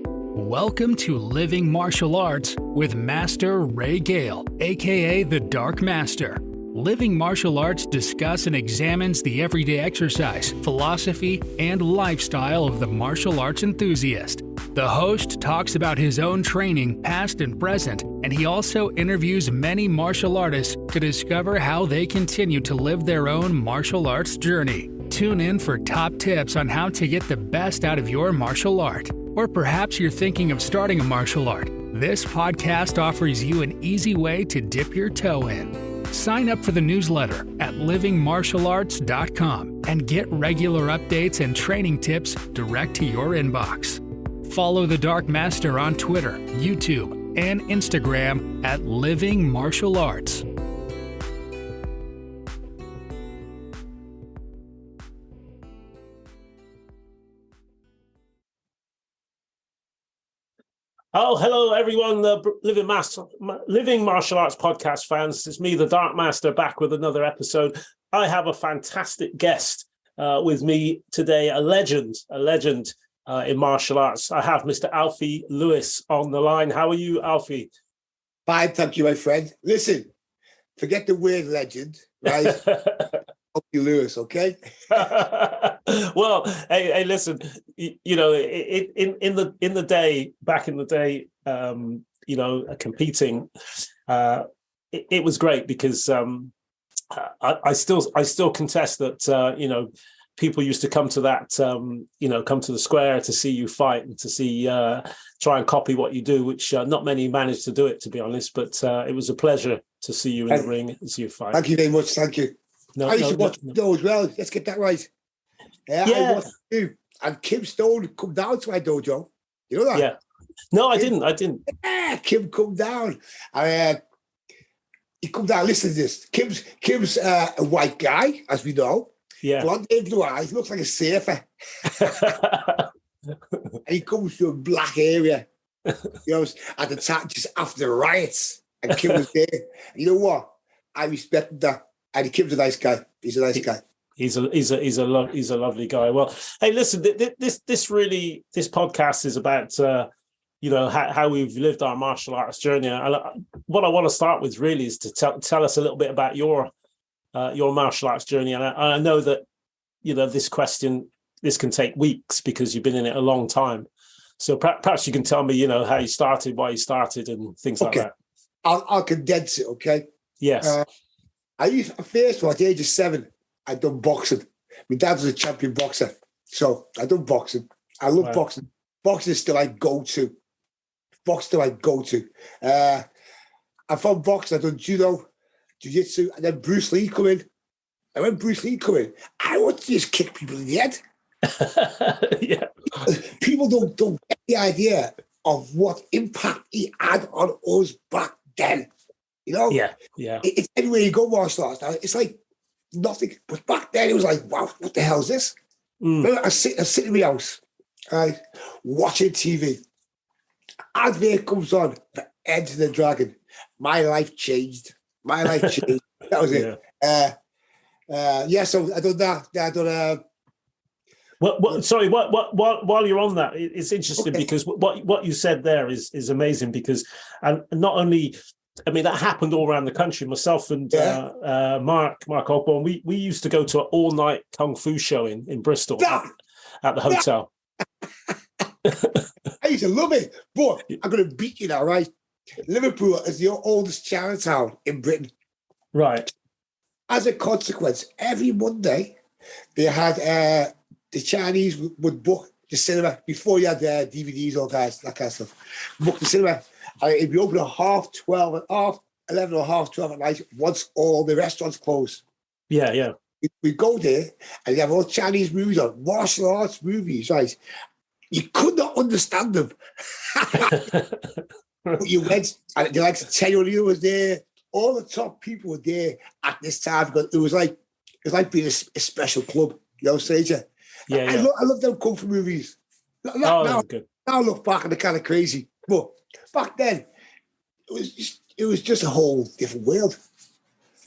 Welcome to Living Martial Arts with Master Ray Gale, aka the Dark Master. Living Martial Arts discusses and examines the everyday exercise, philosophy, and lifestyle of the martial arts enthusiast. The host talks about his own training, past and present, and he also interviews many martial artists to discover how they continue to live their own martial arts journey. Tune in for top tips on how to get the best out of your martial art. Or perhaps you're thinking of starting a martial art. This podcast offers you an easy way to dip your toe in. Sign up for the newsletter at livingmartialarts.com and get regular updates and training tips direct to your inbox. Follow the Dark Master on Twitter, YouTube, and Instagram at Living Martial Arts. Oh, hello, everyone, the Living Martial Arts podcast fans. It's me, the Dark Master, back with another episode. I have a fantastic guest with me today, a legend in martial arts. I have Mr. Alfie Lewis on the line. How are you, Alfie? Fine, thank you, my friend. Listen, forget the word legend, right? Alfie Lewis, okay? Well, hey, listen. You know, in the day, back in the day, competing, it was great because I still contest that people used to come to that come to the square to see you fight and to see try and copy what you do, which not many managed to do it, to be honest. But it was a pleasure to see you in the ring and see you fight. Thank you very much. Thank you. I used to watch those as well. Let's get that right. Yeah. I watched you. And Kim Stone come down to my dojo. You know that? Yeah. No, I didn't. Yeah, Kim come down. He come down. Listen to this. Kim's a white guy, as we know. Yeah. Blonde hair, blue eyes. Looks like a surfer. And he comes to a black area. At the time, just after the riots. And Kim was there. And you know what? I respected that. And Kim's a nice guy. He's a nice guy. He's a lovely guy. Well, hey, listen, this podcast is about how we've lived our martial arts journey. What I want to start with really is to tell us a little bit about your martial arts journey. And I know that this can take weeks because you've been in it a long time. So perhaps you can tell me how you started, why you started, and things like that. I'll condense it. Okay. Yes. First of all, at the age of 7, I'd done boxing. My dad was a champion boxer. So I done boxing. I love boxing. Boxing is still I go to. And from boxing, I done judo, jiu-jitsu, and then Bruce Lee come in. And when Bruce Lee come in, I want to just kick people in the head. Yeah. People don't get the idea of what impact he had on us back then. Yeah. It's anywhere you go martial arts now, it's like nothing. But back then, it was like, wow, what the hell is this? Remember, I sit in my house, right, watching TV. Advert comes on for Enter the Dragon. My life changed. That was it. So I done that. I done. Sorry. While you're on that, it's interesting because what you said there is amazing because, and not only. I mean, that happened all around the country. Myself and Mark Ogborn, we used to go to an all-night kung fu show in Bristol at the hotel. I used to love it, but I'm going to beat you now, right? Liverpool is the oldest Chinatown in Britain. Right. As a consequence, every Monday, they had the Chinese would book the cinema before you had DVDs, all that kind of stuff. Book the cinema. It'd be open at 11:30 or 12:30 at night once all the restaurants closed. Yeah. We'd go there and they have all Chinese movies on, martial arts movies, right? You could not understand them. But you went and the likes of Teddy O'Neill was there. All the top people were there at this time because it was like being a special club, Saja. Yeah. I love them kung fu movies. Now I look back and they're kind of crazy. But back then, it was just a whole different world.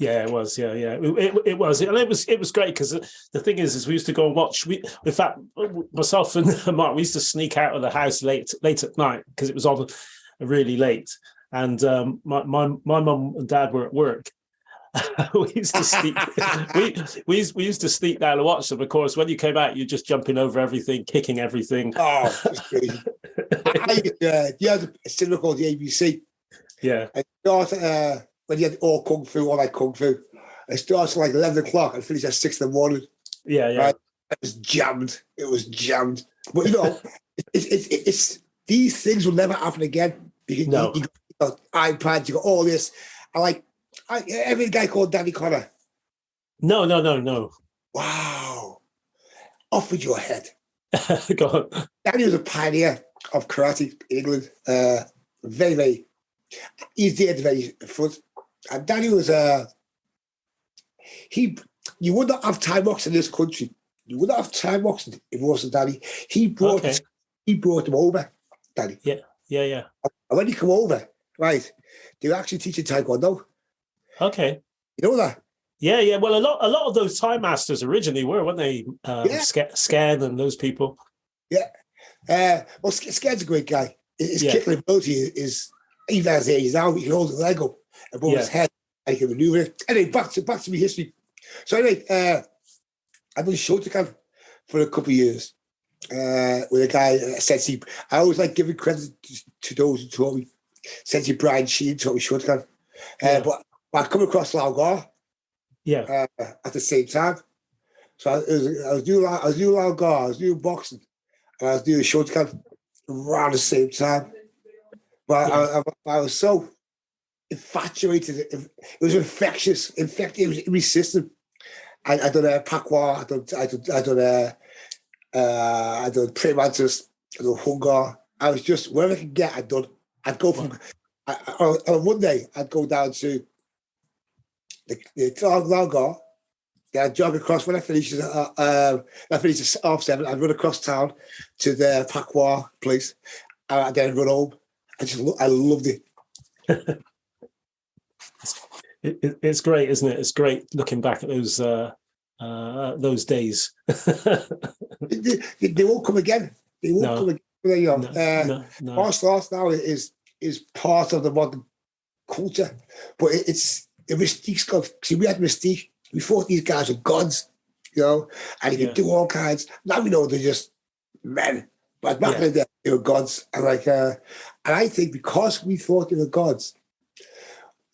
Yeah, it was. Yeah, yeah, it was, and it was great because the thing is we used to go and watch. In fact, myself and Mark, we used to sneak out of the house late at night because it was on really late, and my mum and dad were at work. We used to sneak. we used to sneak down and watch them. Of course, when you came out, you're just jumping over everything, kicking everything. Oh, it's crazy. You had a cinema called the ABC. Yeah. It started when you had all kung fu, all that kung fu. It started like 11 o'clock and finished at 6 in the morning. Yeah, yeah. Right? It was jammed. It was jammed. But you know, it's these things will never happen again. You got iPads, you got all this. Every guy called Danny Connor. No. Wow. Off with your head. Go on. Danny was a pioneer of karate in England. Very, very. He's there at the very front. And Danny was you would not have Thai boxing in this country. You would not have Thai boxing if it wasn't Danny. He brought them over, Danny. Yeah. And when he come over, right, they were actually teaching Taekwondo. Okay. You know that? Yeah. Well, a lot of those Thai masters originally weren't they? Scan and those people. Yeah. Well, Scan's a great guy. His kicking ability is, even as age now, he can hold the leg up above his head and he can maneuver it. Anyway, back to me history. So anyway, I've done Shotokan for a couple of years with a guy, Sensei. I always like giving credit to those who taught me. Sensei Brian Sheen taught me Shotokan. But I come across Lao Gar at the same time. So I was doing Lao Gar, I was doing boxing, and I was doing Shotokan around the same time. But I was so infatuated. It was infectious. It was in my system. I done a Pakwa, I done Prey Mantis, I done Hungar. I was just, wherever I could get, I'd go from, on one day, I'd go down to the Langar, then I'd jog across, when I finished half 7, I'd run across town to the Pakwa place, and then I'd run home. I loved it. It's great, isn't it? It's great looking back at those days. They won't come again. They won't come again. Martial arts now is part of the modern culture, but it's the mystique's gone. See, we had mystique. We thought these guys were gods, you know, and you could do all kinds. Now we know they're just men. But back in the day, they were gods. And and I think because we thought they were gods,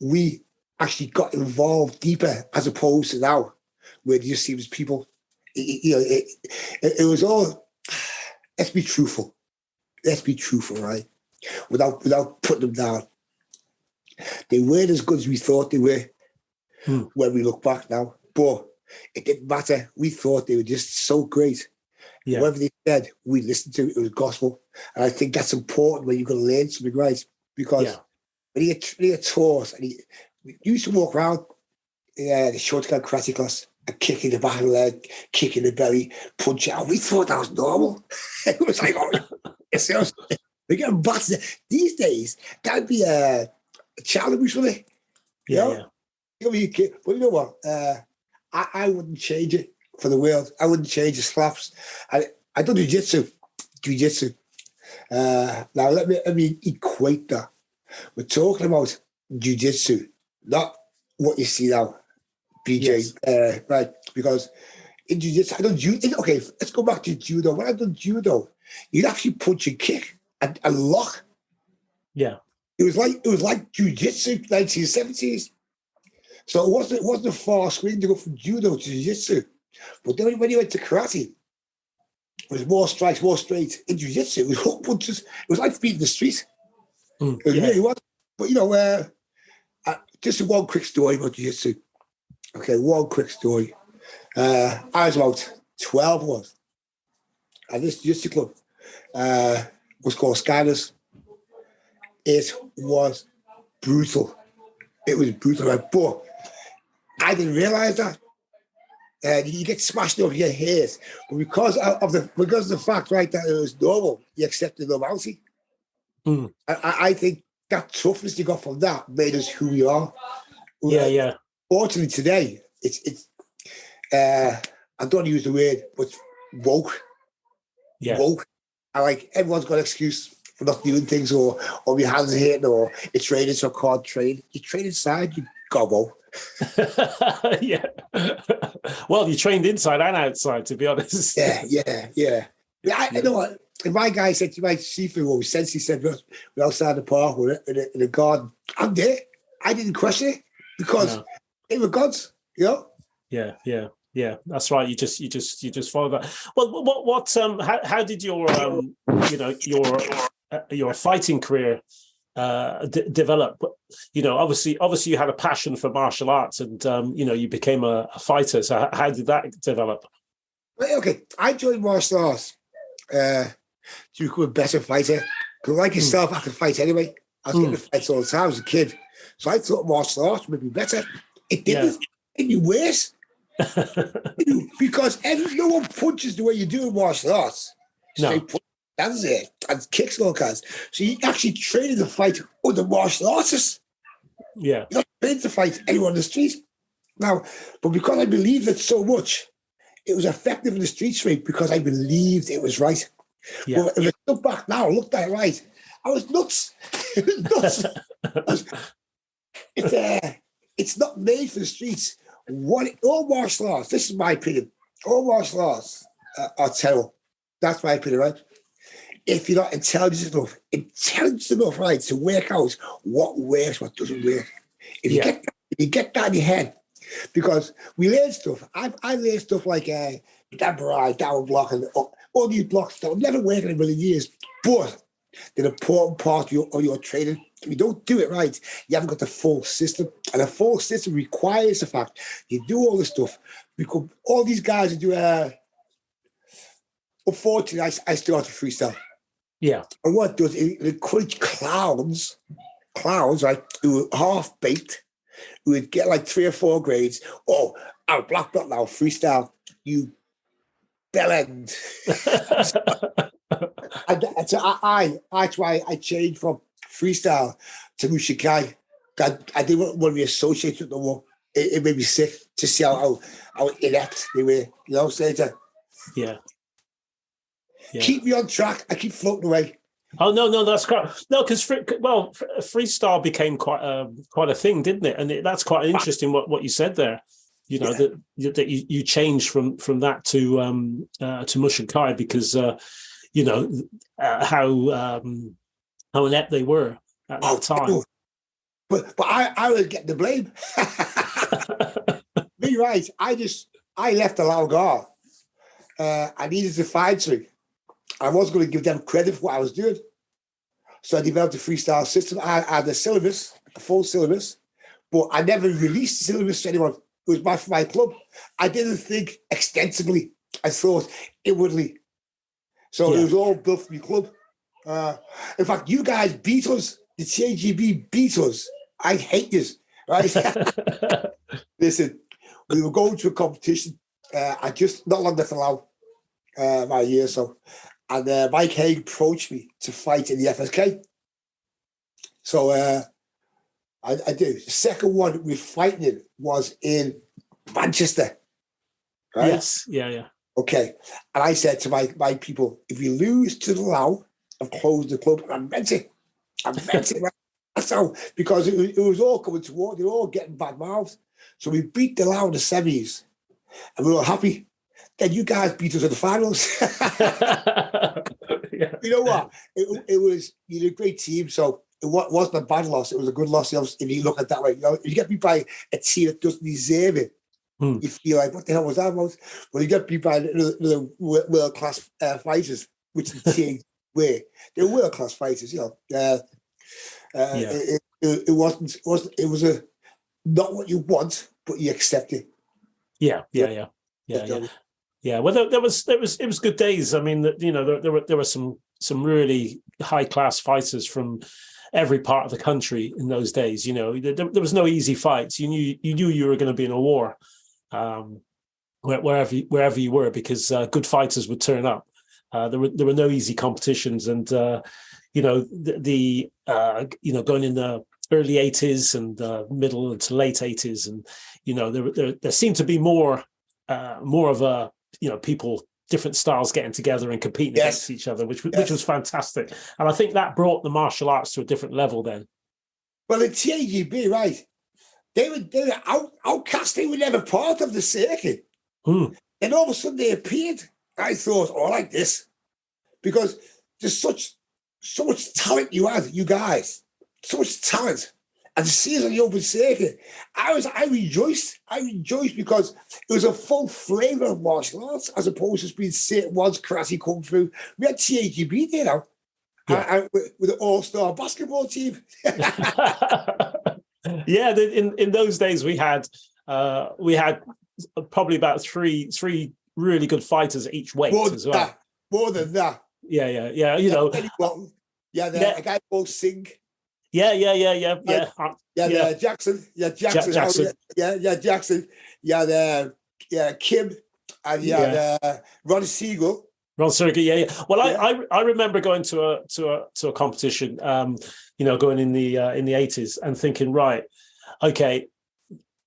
we actually got involved deeper as opposed to now, where it just seems people, it was all, let's be truthful, right? Without putting them down. They weren't as good as we thought they were when we look back now. But it didn't matter. We thought they were just so great. Yeah. Whatever they said, we listened to it was gospel. And I think that's important when you're going to learn something, right? Because when you get taught, and you used to walk around the Shotokan karate class and kicking the back of the leg, kicking the belly, punch out. We thought that was normal. It was like, we're getting battered. These days, that'd be a challenge for me. But you know what? I wouldn't change it for the world. I wouldn't change the slaps. I done jiu-jitsu. Now let me equate that. We're talking about jiu-jitsu, not what you see now, BJ. Right? Because in jiu-jitsu, I done judo. Okay, let's go back to judo. When I done judo, you'd actually punch and kick and lock. Yeah. It was like jiu-jitsu, 1970s. So it wasn't a far swing to go from judo to jiu-jitsu. But then when you went to karate, it was more strikes, more straight. In jiu-jitsu, it was hook punches. It was like beating the street. It really was. But, just one quick story about jiu-jitsu. Okay, one quick story. I was about 12 once. And this jiu-jitsu club was called Skyness. It was brutal. It was brutal, right? But I didn't realize that. You get smashed over your head. But because of the fact, right, that it was normal, you accepted normality. I think that toughness you got from that made us who we are. Fortunately, today it's I don't use the word, but woke. Yeah. Woke. I like everyone's got an excuse for not doing things, or your hands are hitting, or it's raining, so I can't train. You train inside, you gobble. Yeah. Well, you trained inside and outside, to be honest. Yeah. I know what. And my guy said to my seafood, or since he said we're outside the park, we're in the garden. I'm there. I didn't question it because they were gods, you know. Yeah. That's right. You just follow that. Well, how did your your fighting career develop? You know, obviously you had a passion for martial arts, and you became a fighter. So how did that develop? Okay, I joined martial arts to become a better fighter. Because like yourself, I could fight anyway. I was getting fights all the time as a kid. So I thought martial arts would be better. It didn't. It be worse. Because no one punches the way you do in martial arts. Straight punch, that's it. And kicks and all kinds. So you actually train to fight other martial artists. Yeah. You're not trained to fight anyone on the street. Now, but because I believed it so much, it was effective in the streets for me because I believed it was right. Yeah. But if I look back now, looked at it right, I was nuts. It was nuts. It's not made for the streets. All martial arts, this is my opinion, all martial arts are terrible. That's my opinion, right? If you're not intelligent enough, right, to work out what works, what doesn't work. If you get that in your head, because we learn stuff. I learned stuff like down block and all these blocks that will never work in a million years, but they're an important part of your training. If you don't do it right, you haven't got the full system. And a full system requires the fact you do all this stuff. Because all these guys who do, unfortunately, I started freestyle. Yeah. And what it does, it encourages clowns, right, who are half-baked, who would get like 3 or 4 grades. Oh, I'm a black belt now, freestyle. You bellend. That's why I changed from freestyle to Mushin. I didn't want to be associated with no more. It made me sick to see how inept they were. You know, yeah. Keep me on track. I keep floating away. Oh no, that's quite no, because freestyle became quite a thing, didn't it? And that's quite interesting what you said there. You know that you changed from that to Mushin Kai because how inept they were at that time. But I was getting the blame. Me, right? I left the Lalgar. I needed to find something. I wasn't going to give them credit for what I was doing. So I developed a freestyle system. I had a full syllabus, but I never released the syllabus to anyone. It was for my club. I didn't think extensively. I thought inwardly. So it was all built for my club. In fact, you guys beat us. The TAGB beat us. I hate this, right? Listen, we were going to a competition. I just not long left allowed my year or so. And Mike Haig approached me to fight in the FSK. So I did. The second one we fighting in was in Manchester. Right? Yes, yeah. Okay. And I said to my people, if we lose to the Lau, I've closed the club. And I meant it. Right? That's how, because it was all coming toward, they were all getting bad mouths. So we beat the Lau in the semis. And we were all happy. Then you guys beat us in the finals. You know what? It was, you did a great team. So it wasn't a bad loss. It was a good loss if you look at it that way. You know, if you get beat by a team that doesn't deserve it, you feel like, what the hell was that about? When you get beat by the world-class fighters, which the team were, they were world-class fighters, you know. It was not what you want, but you accept it. Yeah. Well, it was good days. I mean, there were some really high class fighters from every part of the country in those days. You know, there was no easy fights. You knew you were going to be in a war, wherever you were, because good fighters would turn up. There were no easy competitions, and going in the early 80s and middle to late 80s, and there seemed to be more of a people, different styles getting together and competing against each other, which was fantastic. And I think that brought the martial arts to a different level then. Well, the TAGB, right? They were outcast. They were never part of the circuit. And all of a sudden they appeared. I thought, I like this, because there's so much talent you guys, so much talent. And to see us on the open circuit, I rejoiced. I rejoiced because it was a full flavor of martial arts, as opposed to being certain ones, karate, kung fu. We had TAGB there now, with an all-star basketball team. Yeah, in those days we had probably about three really good fighters at each weight as well. More than that. Yeah. A guy called Singh. Yeah. Jackson. Jackson. Jackson. Kim, and Ron Siegel. Ron Siegel, yeah. Well, I remember going to a competition, going in the 80s and thinking, right, okay,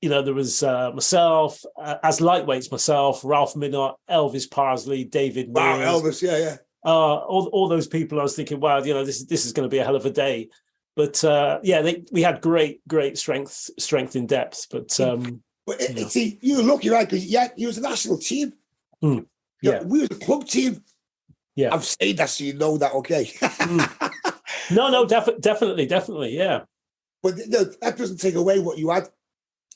there was myself as lightweights, myself, Ralph Minot, Elvis Parsley, David Mills. Wow, Elvis, yeah. All those people. I was thinking, wow, this is going to be a hell of a day. But we had great strength in depth. But see, you were lucky, right? Because you was a national team. Yeah, we was a club team. Yeah, I'm saying that so you know that, okay? No, definitely, yeah. But that doesn't take away what you had.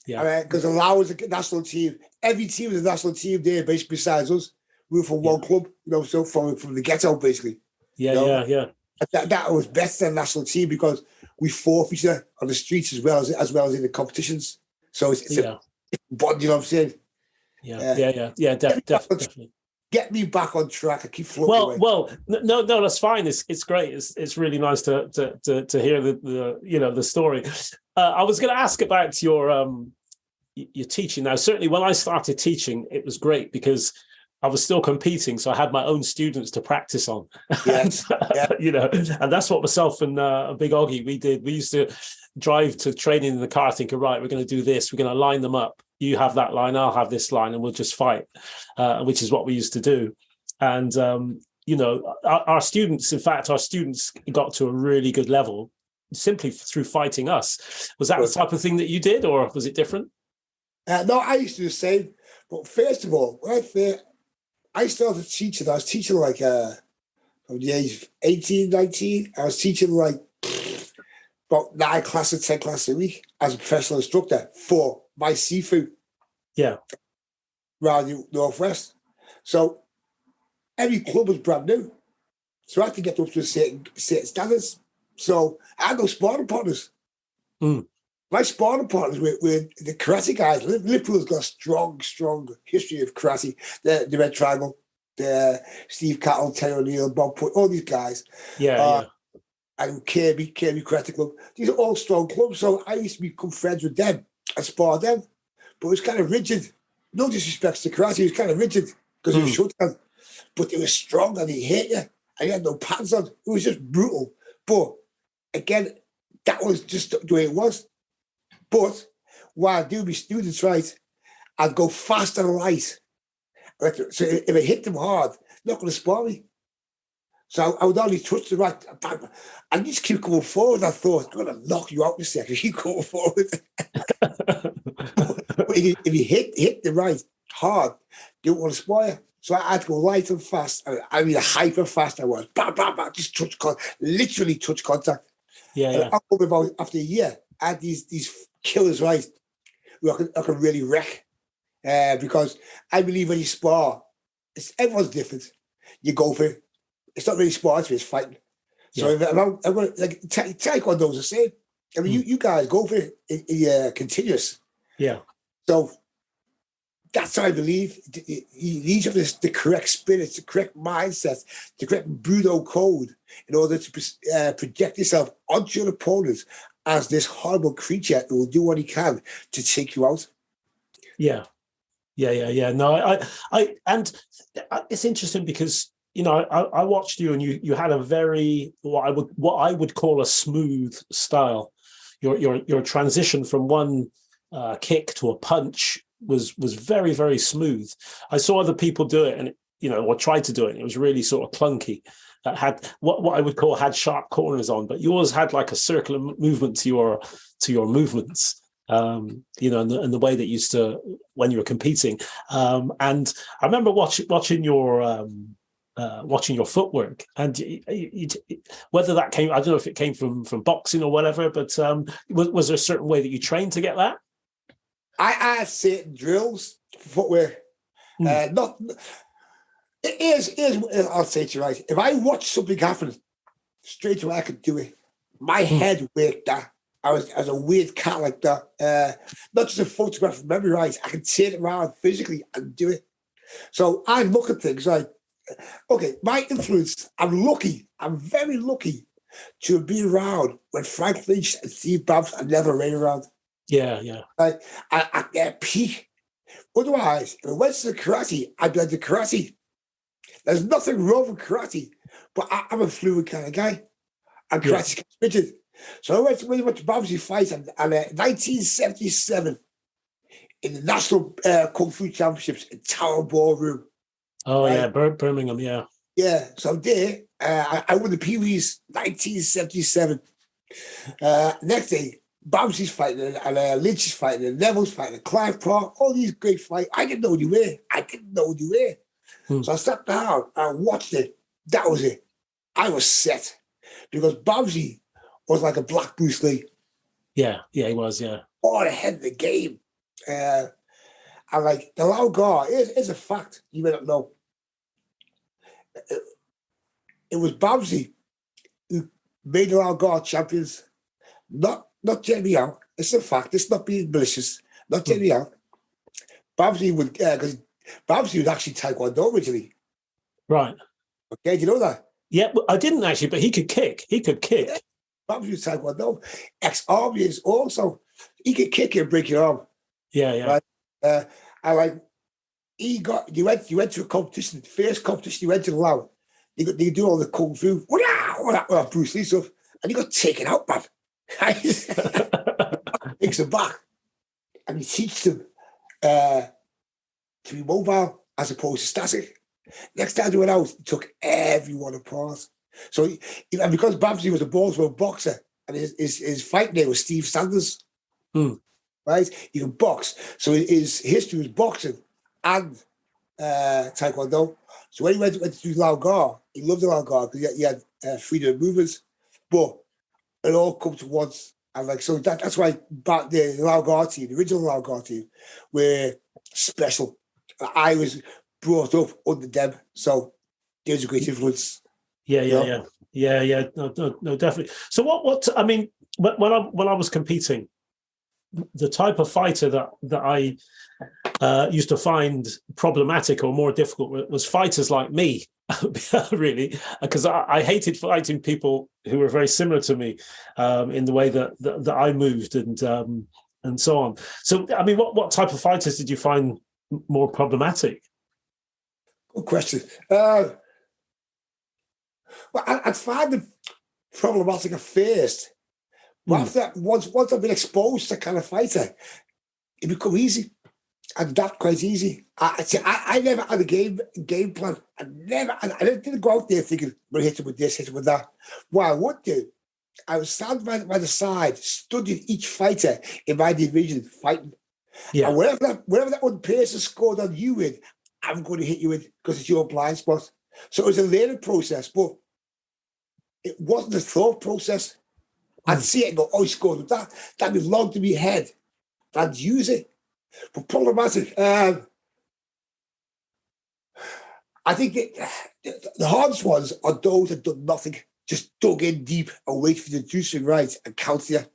Yeah, because Laos was a national team. Every team was a national team there, basically, besides us. We were from one club, so from the ghetto, basically. Yeah. That was better than national team because we fought each other on the streets as well as in the competitions. So it's a bond, you know what I'm saying? Yeah, definitely. Get me back on track. I keep floating away. Well, no, that's fine. It's great. It's really nice to hear the story. I was going to ask about your teaching. Now, certainly when I started teaching, it was great because I was still competing, so I had my own students to practice on. Yes, and that's what myself and Big Oggy we did. We used to drive to training in the car, thinking, right, we're going to do this. We're going to line them up. You have that line, I'll have this line, and we'll just fight, which is what we used to do. And, our students got to a really good level simply through fighting us. Was that the type of thing that you did, or was it different? No, I used to do the same. But first of all, I started teaching. I was teaching from the age of 18, 19. I was teaching about 9 classes, 10 classes a week as a professional instructor for my seafood. Yeah. Around the Northwest. So every club was brand new. So I had to get up to a certain standards. So I had no sparring partners. My sparring partners were the karate guys. Liverpool's got a strong history of karate. The Red Triangle, Steve Cattle, Terry O'Neill, Bob Put, all these guys. And Kirby Karate Club. These are all strong clubs. So I used to become friends with them and spar them. But it was kind of rigid. No disrespect to karate, it was kind of rigid because it was showdown. But they were strong and they hit you. And you had no pads on. It was just brutal. But again, that was just the way it was. But while I do my students right, I'd go fast and light. So if I hit them hard, they're not going to spar me. So I would only touch the right. And just keep going forward. I thought, I'm going to knock you out in a second. Keep going forward. But if you hit the right hard, they don't want to spar you. So I had to go light and fast. I mean, hyper fast I was. Bah, bah, bah, just literally touch contact. After a year, I had these killers, right, who I can really wreck. Because I believe when you spar, everyone's different. You go for it. It's not really sparring, it's fighting. So if I'm going to, Taekwondo's the same. I mean, you guys go for it in continuous. Yeah. So that's what I believe. You need to have the correct spirit, the correct mindset, the correct Budo code in order to project yourself onto your opponent as this horrible creature who will do what he can to take you out. Yeah. No, I and it's interesting because I watched you and you had a very what I would call a smooth style. your transition from one kick to a punch was very, very smooth. I saw other people do it, and or tried to do it. It was really sort of clunky. That had what I would call had sharp corners on, but yours had like a circular movement to your movements. And the way that used to when you were competing. And I remember watching your footwork, and whether that came, I don't know if it came from boxing or whatever, but was there a certain way that you trained to get that? I had certain drills for footwear. Not it is. I'll say to you right. If I watch something happen, straight away I could do it. My head worked that. I was a weird cat like that. Not just a photograph from memory, right? I can turn it around physically and do it. So I look at things like, okay, my influence, I'm very lucky to be around when Frank Lynch and Steve Babs are never right around. Yeah. Like, at their peak. Otherwise, if I went to the karate, I'd be like the karate. There's nothing wrong with karate, but I'm a fluid kind of guy. And karate gets rigid. So I went to Babsy fight in 1977 in the National Kung Fu Championships in Tower Ballroom. Oh, right? Yeah, Birmingham, yeah. Yeah, so there, I won the Pee-wees 1977. Next day, Babsy's fighting, and Lynch is fighting, and Neville's fighting, and Clive Park, all these great fights. I didn't know who they were. So I sat down and watched it. That was it. I was set. Because Babsy was like a black Bruce Lee. Yeah, he was, yeah. All ahead of the game. And like the Lao Gar is a fact you may not know. It was Babsy who made the Lao Gar champions, not Jeremy Young. It's a fact. It's not being malicious. Not Jeremy Young. Babsy would, because Babsy was actually Taekwondo originally. Right. Okay, do you know that? Yeah, I didn't actually, but he could kick. Yeah. Babsy was Taekwondo. Ex-Army is also, he could kick you and break your arm. Yeah. Right? And like, you went to a competition, the first competition you went to the Lao. You do all the Kung Fu, all Bruce Lee stuff, and you got taken out, man. Takes them back. And you teach them to be mobile as opposed to static. Next time they went out, he took everyone apart. So, and because Babsy was a Ballsworth boxer, and his fight name was Steve Sanders, right? You can box. So his history was boxing and Taekwondo. So when he went to do Lao Gar, he loved the Lao Gar because he had freedom of movements. But it all comes to once. And like, so that's why back the Lao Gar team, the original Lao Gar team, were special. I was brought up under them, so there's a great influence. Yeah. No, definitely. So what? I mean, when I was competing, the type of fighter that I used to find problematic or more difficult was fighters like me, really, because I hated fighting people who were very similar to me in the way that I moved and so on. So, I mean, what type of fighters did you find more problematic? Good question. Well, I'd find them problematic at first. But after that, once I've been exposed to kind of fighter, it become easy. And adapt quite easy. I never had a game plan. I didn't go out there thinking, I'm going to hit him with this, hit him with that. What I would do, I would stand by the side, studying each fighter in my division, fighting. Yeah. And whatever that one person scored on you with, I'm going to hit you with because it's your blind spot. So it was a learning process, but it wasn't a thought process. I'd see it and go, oh, he scored with that. That belonged to me head. I'd use it. But problematic. I think the hardest ones are those that done nothing, just dug in deep and wait for the to do something right and counter you.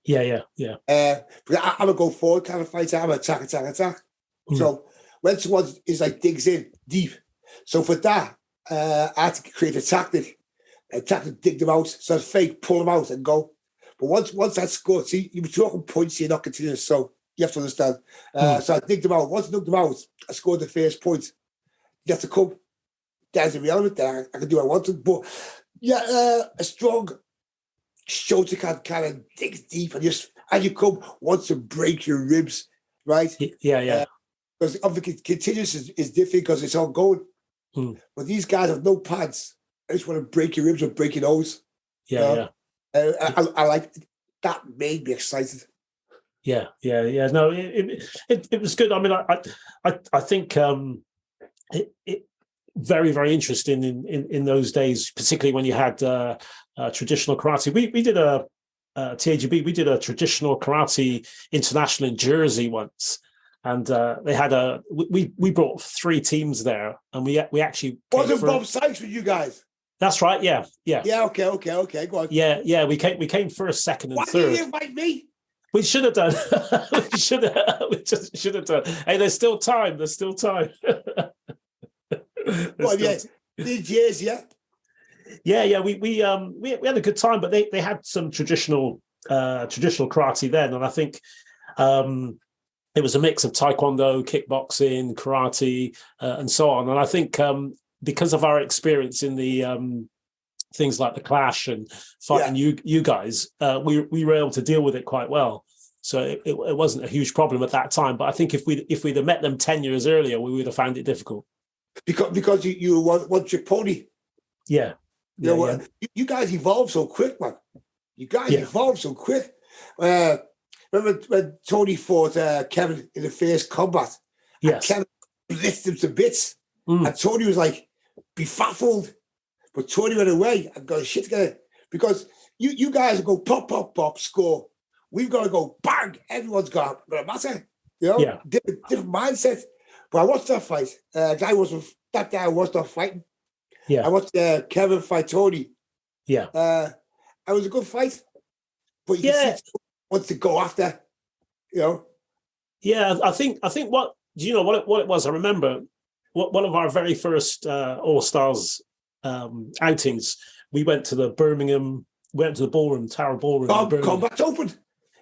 Yeah. But I'm a go forward kind of fighter. I'm an attack. So when someone is like digs in deep, so for that, I had to create a tactic dig them out. So it's fake, pull them out and go. But once that's scored, see, you were talking points, you're not continuous. So you have to understand. So I dig them out. Once I dug them out, I scored the first point. You have to come. There's the reality there. I can do what I wanted. But yeah, a strong Shotokan kind of digs deep and just, as you come, wants to break your ribs, right? Yeah. Because obviously continuous is different because it's ongoing. But these guys have no pads. I just want to break your ribs or break your nose. Yeah. I like that. Made me excited. Yeah. No, it was good. I mean, I think it very, very interesting in those days, particularly when you had traditional karate. We did a TAGB. We did a traditional karate international in Jersey once, and they had we brought 3 teams there, and we actually wasn't Bob Sykes with you guys? That's right. Yeah. Okay. Go on. Yeah. We came first, second, and Why third. Why did you invite me? We should have done. We just should have done. Hey, there's still time. Well, yeah. These years, yeah. Yeah. We had a good time, but they had some traditional karate then, and I think it was a mix of taekwondo, kickboxing, karate, and so on. And I think because of our experience in the things like the Clash and fighting you guys, we were able to deal with it quite well. So it wasn't a huge problem at that time. But I think if we'd have met them 10 years earlier, we would have found it difficult. Because you want your pony. Yeah. You guys evolved so quick, man. You guys evolved so quick. Remember when Tony fought Kevin in the first combat? Yes. And Kevin blitzed him to bits. And Tony was like, befuddled. But Tony went away and got his shit together. Because you guys go pop, pop, pop, score. We've got to go bang. Everyone's got to matter. Different mindset. But I watched that fight. That day I was not fighting. Yeah. I watched Kevin fight Tony. Yeah. It was a good fight. But you can see wants to go after, Yeah, I think what do you know what it was? I remember one of our very first All Stars outings. We went to the ballroom, Tower Ballroom. Combat open.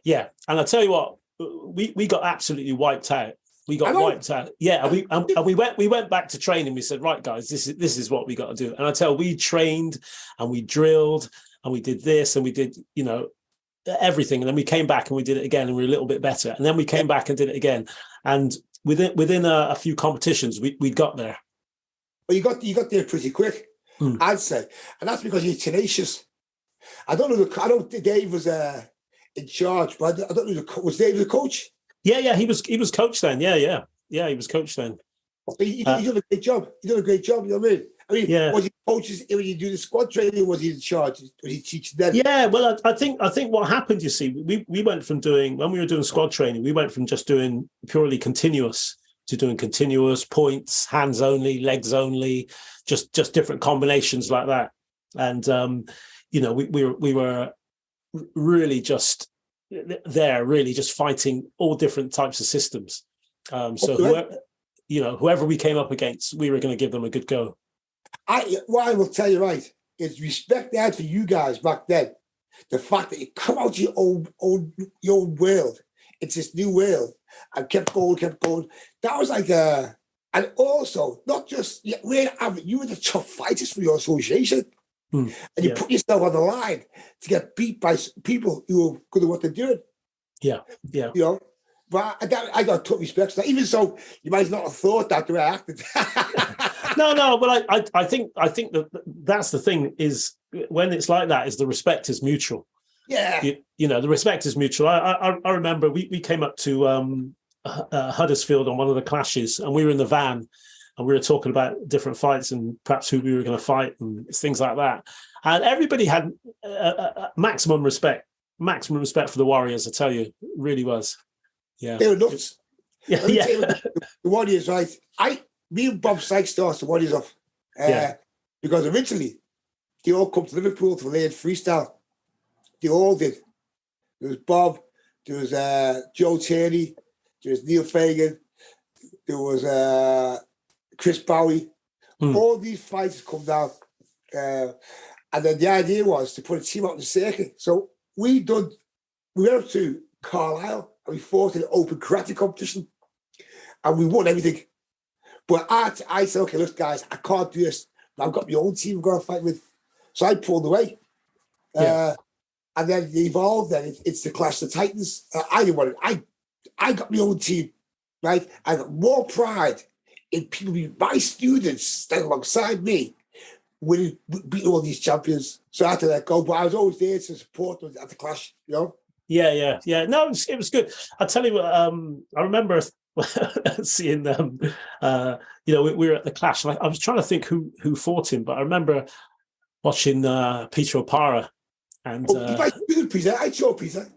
Yeah, and I tell you what, we got absolutely wiped out. We got wiped out. Yeah, and we went back to training. We said, right, guys, this is what we got to do. And we trained and we drilled and we did this and we did everything. And then we came back and we did it again and we were a little bit better. And then we came back and did it again. And within a few competitions, we got there. Well, you got there pretty quick, I'd say, and that's because you're tenacious. I don't think Dave was in charge, but I don't know. Was Dave the coach? Yeah, he was coach then. Yeah, he was coach then. He done a great job. You know what I mean? Was he coaches when you do the squad training? Was he in charge? Was he teaching them? Yeah, well, I think what happened, you see, we went from when we were doing squad training, we went from just doing purely continuous to doing continuous points, hands only, legs only, just different combinations like that. And we were really just there, really just fighting all different types of systems. Whoever we came up against, we were going to give them a good go. What I will tell you right is respect that for you guys back then. The fact that you come out to your own world, it's this new world, and kept going. That was like and also not just you were the tough fighters for your association, and you put yourself on the line to get beat by people who are good at what they're doing. Yeah. But I got tough respect for that. Even so, you might not have thought that the way I acted. No, but I think that's the thing is when it's like that is the respect is mutual. Yeah. The respect is mutual. I remember we came up to Huddersfield on one of the clashes and we were in the van and we were talking about different fights and perhaps who we were going to fight and things like that. And everybody had maximum respect for the Warriors, I tell you, it really was. Yeah. They were nuts. Yeah. The Warriors, right? Me and Bob Sykes started the Warriors off. Because originally, they all come to Liverpool to learn freestyle. They all did. There was Bob, there was Joe Tierney, there was Neil Fagan, there was Chris Bowie. All these fighters come down. And then the idea was to put a team out in the circuit. So we went up to Carlisle and we fought in an open karate competition. And we won everything. But I said, okay, look, guys, I can't do this. I've got my own team I've got to fight with. So I pulled away. And then it evolved, then it's the Clash of the Titans. I didn't want it. I got my own team, right? I got more pride in people being my students standing alongside me winning, beating all these champions. So I had to let go, but I was always there to support them at the Clash, you know? Yeah. No, it was good. I'll tell you what, I remember seeing them, we were at the Clash. And I was trying to think who fought him, but I remember watching Peter O'Para. And Peter. I saw Peter.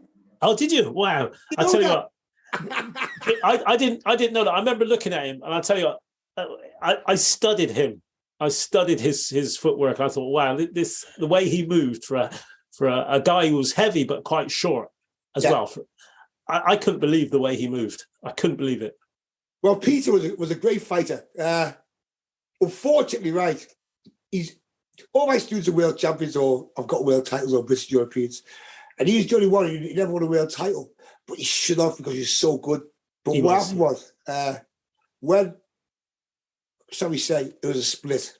Oh, did you? Wow. I tell you what, I didn't know that. I remember looking at him, and I tell you what, I studied him. I studied his footwork. I thought, wow, the way he moved for a guy who was heavy but quite short as well. I couldn't believe the way he moved. I couldn't believe it. Well, Peter was a great fighter. Unfortunately, right, all my students are world champions or have got world titles or British Europeans, and he's the only one who never won a world title, but he should have because he's so good. But what happened was, when, shall we say, it was a split,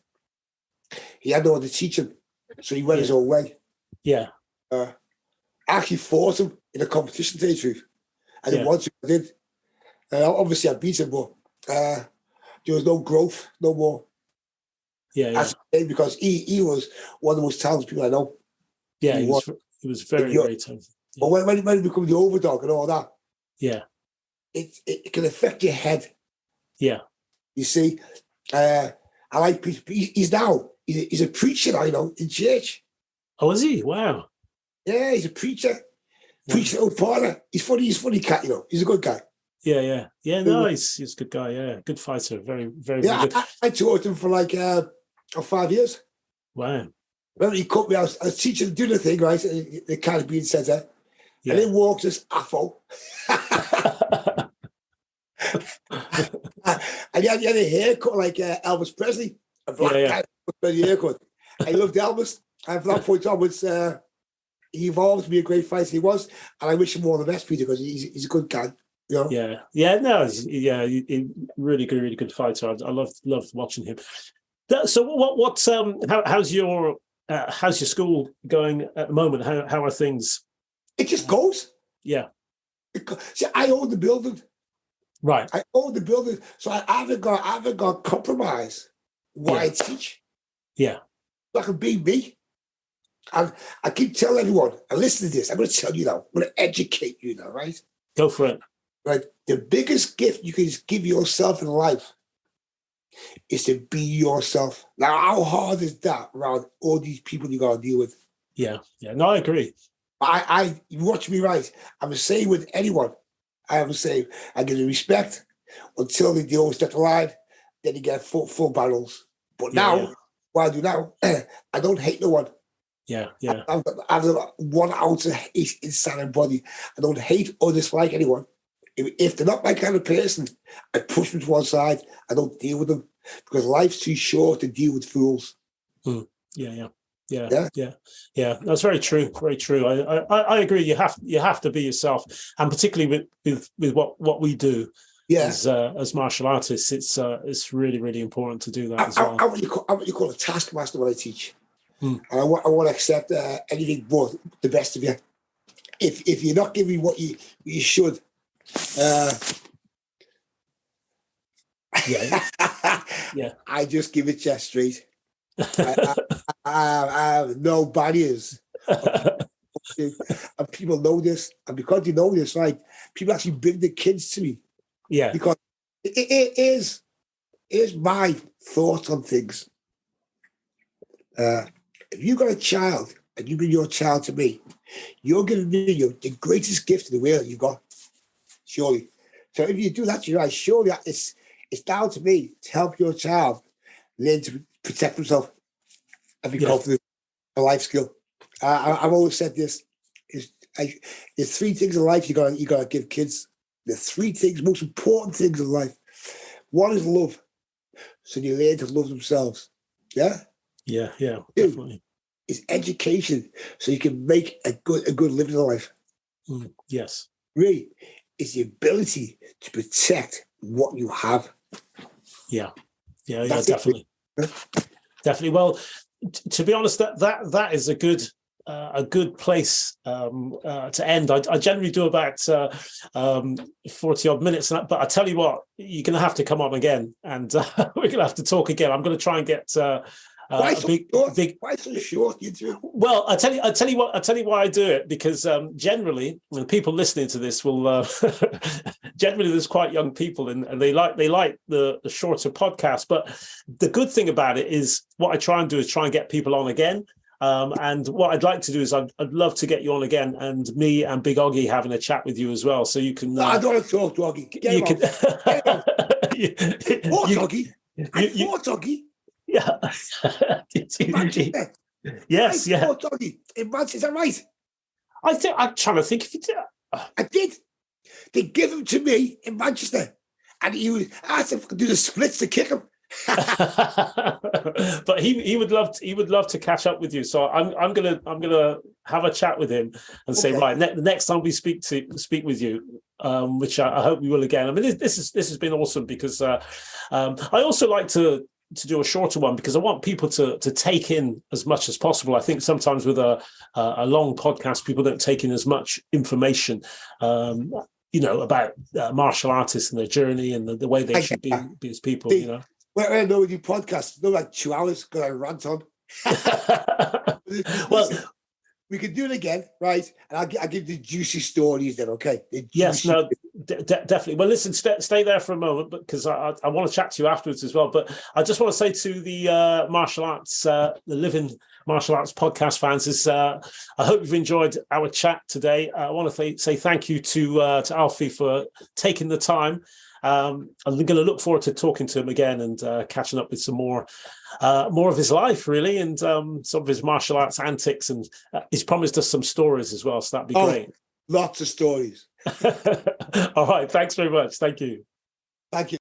he had no one to teach him, so he went his own way. Yeah. I actually fought him in a competition, to tell you the truth. And once I did, obviously I beat him, but there was no growth, no more. Because he was one of the most talented people I know. Yeah, he was very, very talented. But when he becomes the overdog and all that, it can affect your head. Yeah. You see, I like Peter. He's a preacher, I know, in church. Oh, is he? Wow. Yeah, he's a preacher. Preacher O'Para. He's funny cat, you know. He's a good guy. Yeah. No, he's a good guy. Yeah, good fighter. Very, very, very good. I taught him for like 5 years. Wow. Remember, he cut me. I was teaching him to do the thing, right? The Caribbean Centre. And then walks this afro. And he had a haircut like Elvis Presley. A black guy with a haircut. I loved Elvis. And from that point onwards, he evolved to be a great fighter he was. And I wish him all the best, Peter, because he's a good guy. You know? He's really good fighter. I loved watching him. So how's your school going at the moment? How are things? It just goes. Yeah. See, I own the building. Right. I own the building, so I haven't got compromise why I teach. Yeah. So I can be me. And I keep telling everyone, and listen to this, I'm going to tell you now, I'm going to educate you now, right? Go for it. Right. The biggest gift you can give yourself in life is to be yourself. Now, how hard is that around all these people you got to deal with? Yeah. No, I agree. You watch me, right? I'm the same with anyone. I have the same. I give them respect until they always step the line. Then you get full battles. But now, what I do now, I don't hate no one. Yeah. I've got 1 ounce of hate inside my body. I don't hate or dislike anyone. If they're not my kind of person, I push them to one side. I don't deal with them because life's too short to deal with fools. Yeah. That's very true. Very true. I agree. You have to be yourself, and particularly with what we do. As martial artists, it's really, really important to do that as well. I'm what you call a taskmaster when I teach. And I want to accept anything but the best of you. If you're not giving me what you should. I just give it just straight. I have no barriers. And people know this, and because they know this, right, people actually bring the kids to me. Yeah, because it is my thoughts on things. If you got a child and you bring your child to me, you're giving me the greatest gift in the world you got. Surely. So if you do that to your eyes, surely it's down to me to help your child learn to protect himself and be confident, a life skill. I've always said this: there's 3 things in life you gotta give kids. The 3 things, most important things in life. One is love, so you learn to love themselves. Yeah, definitely. It's education, so you can make a good living in life. Yes, really. Is the ability to protect what you have. Yeah, definitely. Definitely. Well, to be honest, that is a good a good place to end. I generally do about 40 odd minutes, but I tell you what, you're going to have to come on again, and we're going to have to talk again. I'm going to try and get why so short? Well, I tell you why I do it, because generally, when people listening to this will generally there's quite young people, and they like the shorter podcast. But the good thing about it is, what I try and do is try and get people on again. And what I'd like to do is I'd love to get you on again, and me and Big Oggy having a chat with you as well, so you can. I don't want to talk to Oggy. Get him out. Oggy. Oggy. Yeah. Manchester. Yes. Yeah. Oggy in Manchester. Is that right? I'm trying to think if you did. I did. They give him to me in Manchester, and he asked if I could do the splits to kick him. But he would love to catch up with you. So I'm gonna have a chat with him and say, right, the next time we speak with you, which I hope we will again. I mean, this has been awesome, because I also like to do a shorter one, because I want people to take in as much as possible. I think sometimes with a long podcast, people don't take in as much information, about martial artists and their journey and the way they should be as people, Well, I know with your podcast, no, like 2 hours, because I rant on. Well, we could do it again, right? And I'll give the juicy stories then, okay? Yes, no, definitely. Well, listen, stay there for a moment, because I want to chat to you afterwards as well. But I just want to say to the martial arts, the Living Martial Arts podcast fans, is I hope you've enjoyed our chat today. I want to say thank you to Alfie for taking the time. I'm going to look forward to talking to him again and catching up with some more of his life, really, and some of his martial arts antics. And he's promised us some stories as well, so that'd be great. Lots of stories. All right. Thanks very much. Thank you. Thank you.